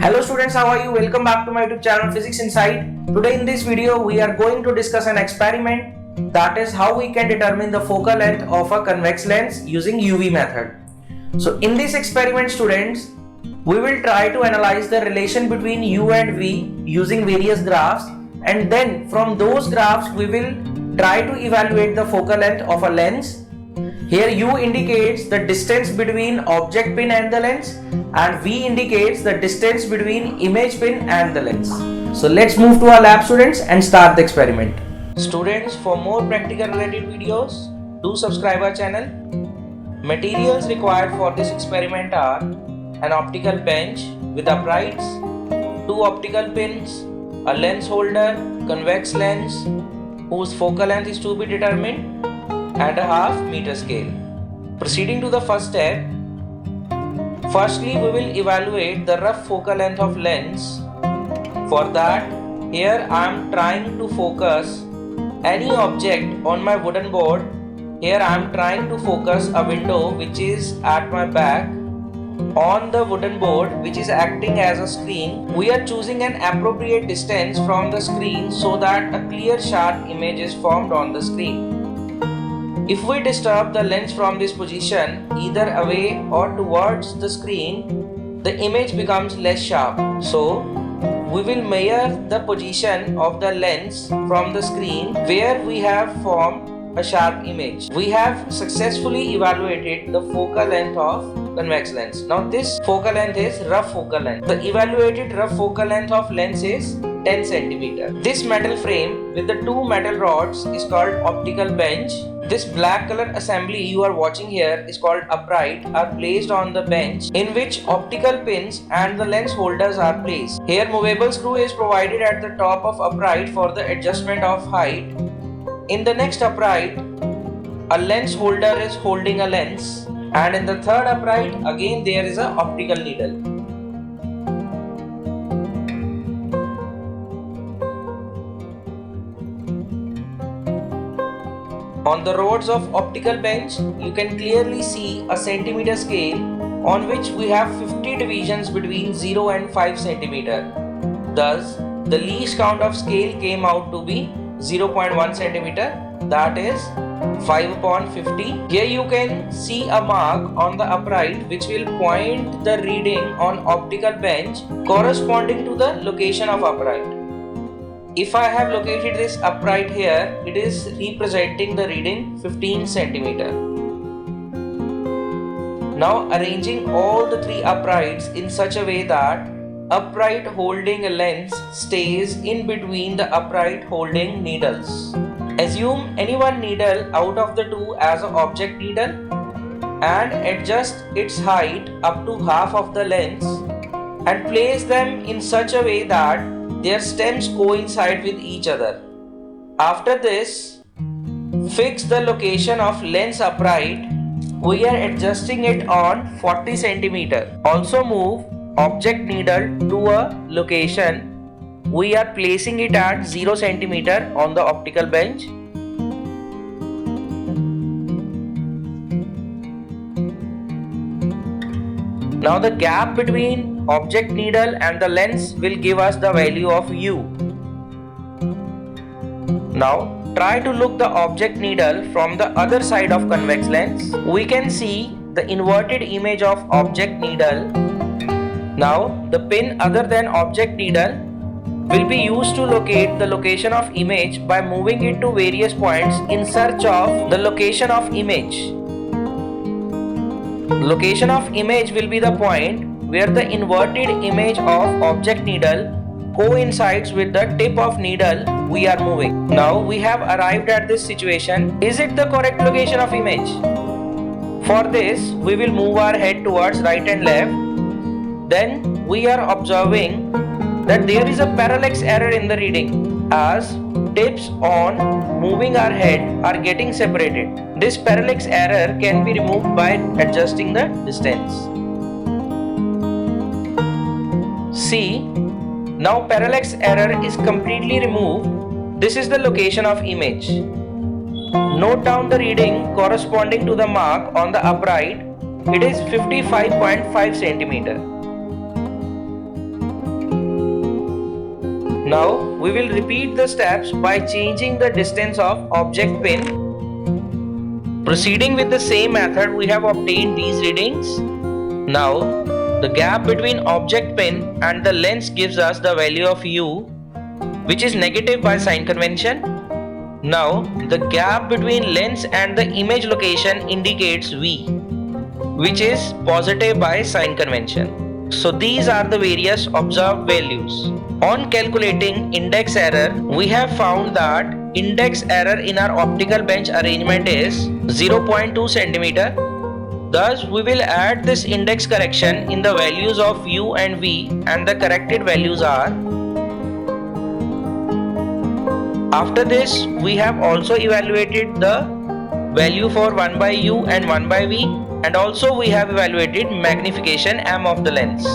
Hello students, how are you? Welcome back to my YouTube channel Physics Insight. Today in this video we are going to discuss an experiment, that is how we can determine the focal length of a convex lens using UV method. So in this experiment students, we will try to analyze the relation between U and V using various graphs, and then from those graphs we will try to evaluate the focal length of a lens. Here U indicates the distance between object pin and the lens, and V indicates the distance between image pin and the lens. So let's move to our lab students and start the experiment. Students, for more practical related videos, do subscribe our channel. Materials required for this experiment are an optical bench with uprights, two optical pins, a lens holder, convex lens whose focal length is to be determined, and a half meter scale. Proceeding to the first step, firstly we will evaluate the rough focal length of lens. For that, here I am trying to focus any object on my wooden board. Here I am trying to focus a window which is at my back on the wooden board, which is acting as a screen. We are choosing an appropriate distance from the screen so that a clear sharp image is formed on the screen. If we disturb the lens from this position, either away or towards the screen, the image becomes less sharp. So, we will measure the position of the lens from the screen where we have formed a sharp image. We have successfully evaluated the focal length of convex lens. Now this focal length is rough focal length. The evaluated rough focal length of lens is 10 cm. This metal frame with the two metal rods is called optical bench. This black color assembly you are watching here is called upright, are placed on the bench in which optical pins and the lens holders are placed. Here movable screw is provided at the top of upright for the adjustment of height. In the next upright, a lens holder is holding a lens, and in the third upright again there is an optical needle. On the rods of optical bench, you can clearly see a centimeter scale on which we have 50 divisions between 0 and 5 cm. Thus, the least count of scale came out to be 0.1 cm, that is 5 upon 50. Here you can see a mark on the upright which will point the reading on optical bench corresponding to the location of upright. If I have located this upright here, it is representing the reading 15 cm. Now arranging all the three uprights in such a way that upright holding a lens stays in between the upright holding needles. Assume any one needle out of the two as an object needle and adjust its height up to half of the lens and place them in such a way that their stems coincide with each other. After this, fix the location of lens upright. We are adjusting it on 40 cm. Also move object needle to a location. We are placing it at 0 cm on the optical bench. Now the gap between object needle and the lens will give us the value of U. Now try to look the object needle from the other side of convex lens. We can see the inverted image of object needle. Now the pin other than object needle will be used to locate the location of image by moving it to various points in search of the location of image. Location of image will be the point where the inverted image of object needle coincides with the tip of needle we are moving. Now we have arrived at this situation. Is it the correct location of image? For this, we will move our head towards right and left. Then we are observing that there is a parallax error in the reading, as tips on moving our head are getting separated. This parallax error can be removed by adjusting the distance. See, now parallax error is completely removed. This is the location of image. Note down the reading corresponding to the mark on the upright. It is 55.5 cm. Now we will repeat the steps by changing the distance of object pin. Proceeding with the same method, we have obtained these readings. Now the gap between object pin and the lens gives us the value of u, which is negative by sign convention. Now the gap between lens and the image location indicates v, which is positive by sign convention. So these are the various observed values. On calculating index error, we have found that index error in our optical bench arrangement is 0.2 cm. Thus we will add this index correction in the values of u and v, and the corrected values are. After this, we have also evaluated the value for 1 by u and 1 by v, and also we have evaluated magnification m of the lens.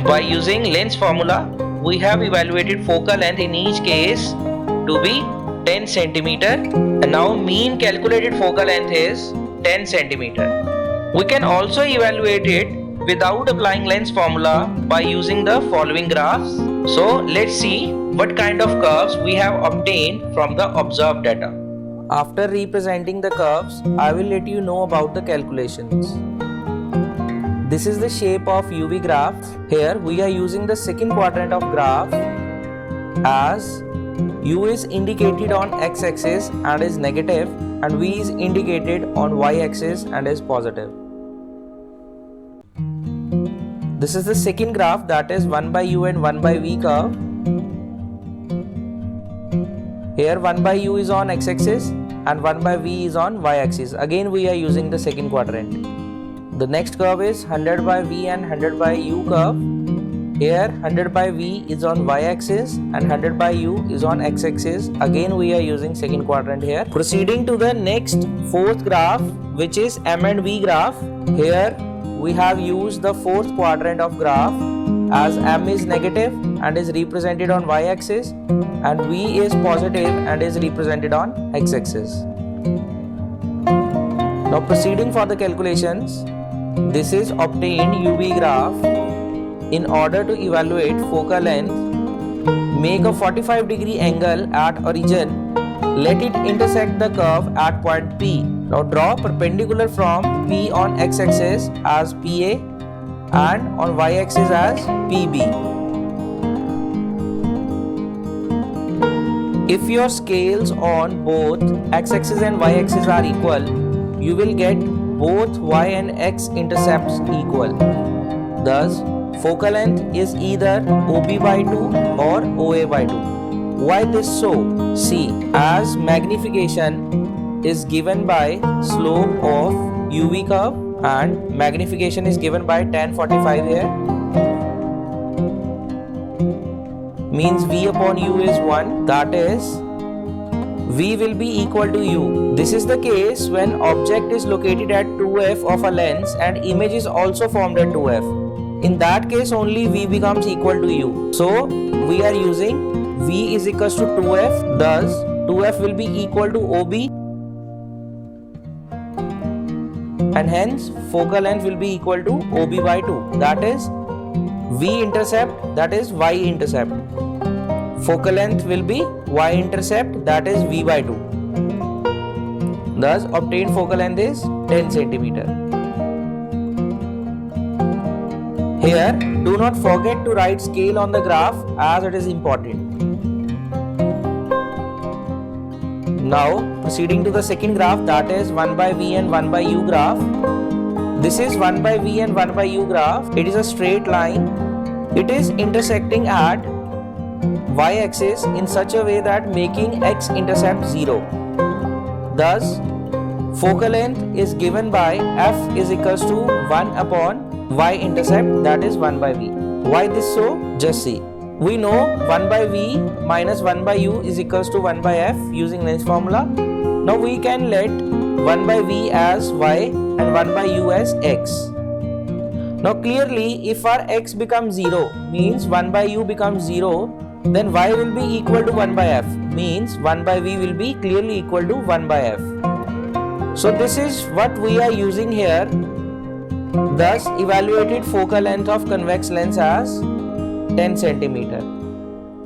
By using lens formula, we have evaluated focal length in each case to be 10 cm, and now mean calculated focal length is 10 cm. We can also evaluate it without applying lens formula by using the following graphs. So let's see what kind of curves we have obtained from the observed data. After representing the curves, I will let you know about the calculations. This is the shape of UV graph. Here we are using the second quadrant of graph, as U is indicated on x-axis and is negative, and V is indicated on y-axis and is positive. This is the second graph, that is 1 by U and 1 by V curve. Here 1 by U is on x-axis and 1 by V is on y-axis. Again we are using the second quadrant. The next curve is 100 by V and 100 by U curve. Here 100 by V is on y-axis and 100 by U is on x-axis. Again we are using second quadrant here. Proceeding to the next fourth graph, which is M and V graph. Here we have used the fourth quadrant of graph, as M is negative and is represented on y-axis, and V is positive and is represented on x-axis. Now proceeding for the calculations, this is obtained UV graph. In order to evaluate focal length, make a 45-degree angle at origin. Let it intersect the curve at point P. Now draw perpendicular from P on x-axis as PA and on y-axis as PB. If your scales on both x-axis and y-axis are equal, you will get both y and x intercepts equal. Thus, focal length is either OB by 2 or OA by 2. Why this so? See, as magnification is given by slope of UV curve and magnification is given by tan 45 here, means V upon U is 1, that is V will be equal to U. This is the case when object is located at 2f of a lens and image is also formed at 2f. In that case only V becomes equal to U. So we are using V is equals to 2f, thus 2f will be equal to OB, and hence focal length will be equal to OB by 2, that is V intercept, that is Y intercept. Focal length will be Y intercept, that is V by 2. Thus obtained focal length is 10 cm. Here, do not forget to write scale on the graph, as it is important. Now proceeding to the second graph, that is 1 by V and 1 by U graph. This is 1 by V and 1 by U graph. It is a straight line. It is intersecting at y-axis in such a way that making x-intercept 0. Thus, focal length is given by f is equals to 1 upon y-intercept, that is 1 by v. Why this so? Just see. We know 1 by v minus 1 by u is equals to 1 by f using lens formula. Now we can let 1 by v as y and 1 by u as x. Now clearly, if our x becomes 0, means 1 by u becomes 0, then y will be equal to 1 by f, means 1 by v will be clearly equal to 1 by f. So this is what we are using here. Thus evaluated focal length of convex lens as 10 cm.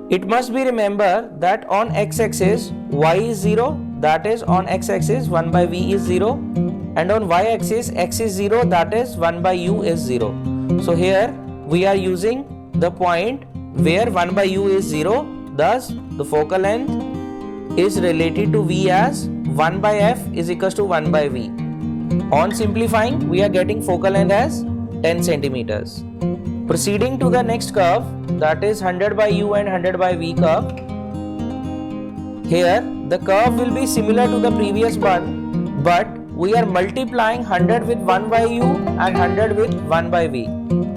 It must be remembered that on x-axis y is 0, that is on x-axis 1 by v is 0, and on y-axis x is 0, that is 1 by u is 0. So here we are using the point where 1 by u is 0, thus the focal length is related to v as 1 by f is equals to 1 by v. On simplifying, we are getting focal length as 10 centimeters. Proceeding to the next curve, that is 100 by u and 100 by v curve. Here the curve will be similar to the previous one, but we are multiplying 100 with 1 by u and 100 with 1 by v.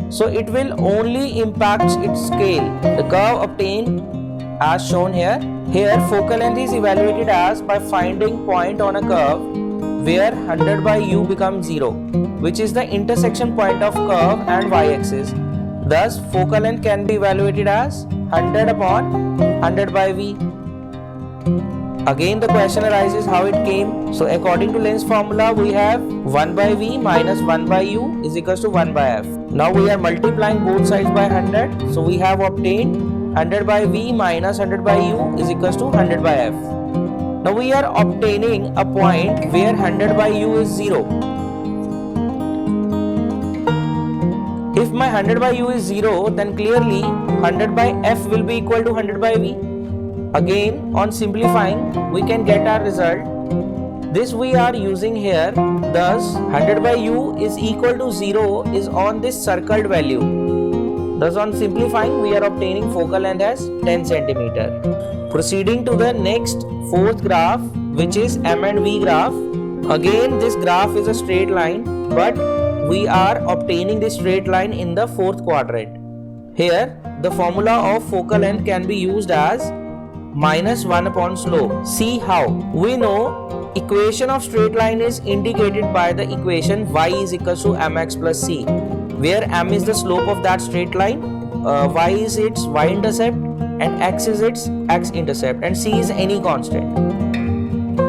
So it will only impact its scale. The curve obtained as shown here. Here focal length is evaluated as by finding point on a curve where 100 by u becomes 0, which is the intersection point of curve and y-axis. Thus focal length can be evaluated as 100 upon 100 by v. Again the question arises how it came. So according to Lenz's formula, we have 1 by v minus 1 by u is equals to 1 by f. Now we are multiplying both sides by 100. So we have obtained 100 by v minus 100 by u is equals to 100 by f. Now we are obtaining a point where 100 by u is 0. If my 100 by u is 0, then clearly 100 by f will be equal to 100 by v. Again, on simplifying, we can get our result. This we are using here. Thus 100 by u is equal to 0 is on this circled value. Thus on simplifying, we are obtaining focal length as 10 cm. Proceeding to the next fourth graph, which is M and V graph. Again this graph is a straight line, but we are obtaining this straight line in the fourth quadrant. Here the formula of focal length can be used as minus 1 upon slope. See how. We know equation of straight line is indicated by the equation y is equals to mx plus c, where m is the slope of that straight line, y is its y-intercept, and x is its x-intercept, and c is any constant.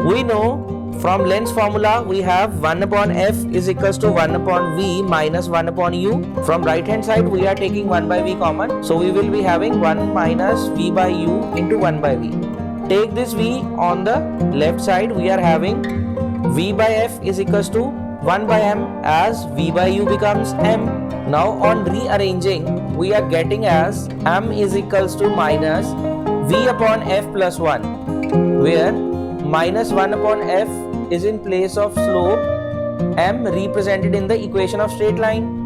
We know from Lenz's formula we have 1 upon f is equals to 1 upon v minus 1 upon u. From right hand side we are taking 1 by v common, so we will be having 1 minus v by u into 1 by v. Take this v on the left side, we are having v by f is equals to 1 by m, as v by u becomes m. Now on rearranging, we are getting as m is equals to minus v upon f plus 1, where minus 1 upon f is in place of slope, m represented in the equation of straight line.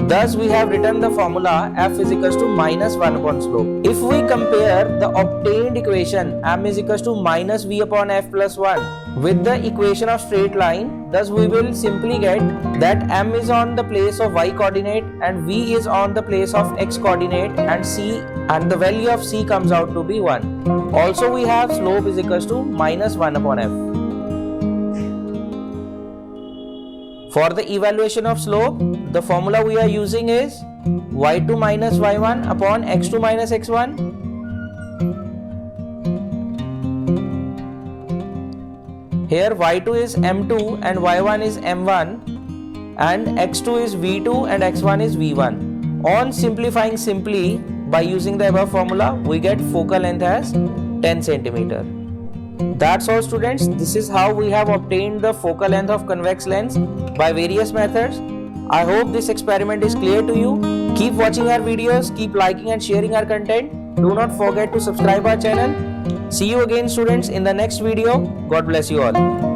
Thus we have written the formula f is equals to minus 1 upon slope. If we compare the obtained equation m is equals to minus v upon f plus 1 with the equation of straight line, thus we will simply get that m is on the place of y coordinate and v is on the place of x coordinate, and the value of c comes out to be 1. Also we have slope is equals to minus 1 upon f. For the evaluation of slope, the formula we are using is y2 minus y1 upon x2 minus x1. Here y2 is m2 and y1 is m1, and x2 is v2 and x1 is v1. On simplifying simply by using the above formula, we get focal length as 10 cm. That's all students. This is how we have obtained the focal length of convex lens by various methods. I hope this experiment is clear to you. Keep watching our videos, keep liking and sharing our content. Do not forget to subscribe our channel. See you again students in the next video. God bless you all.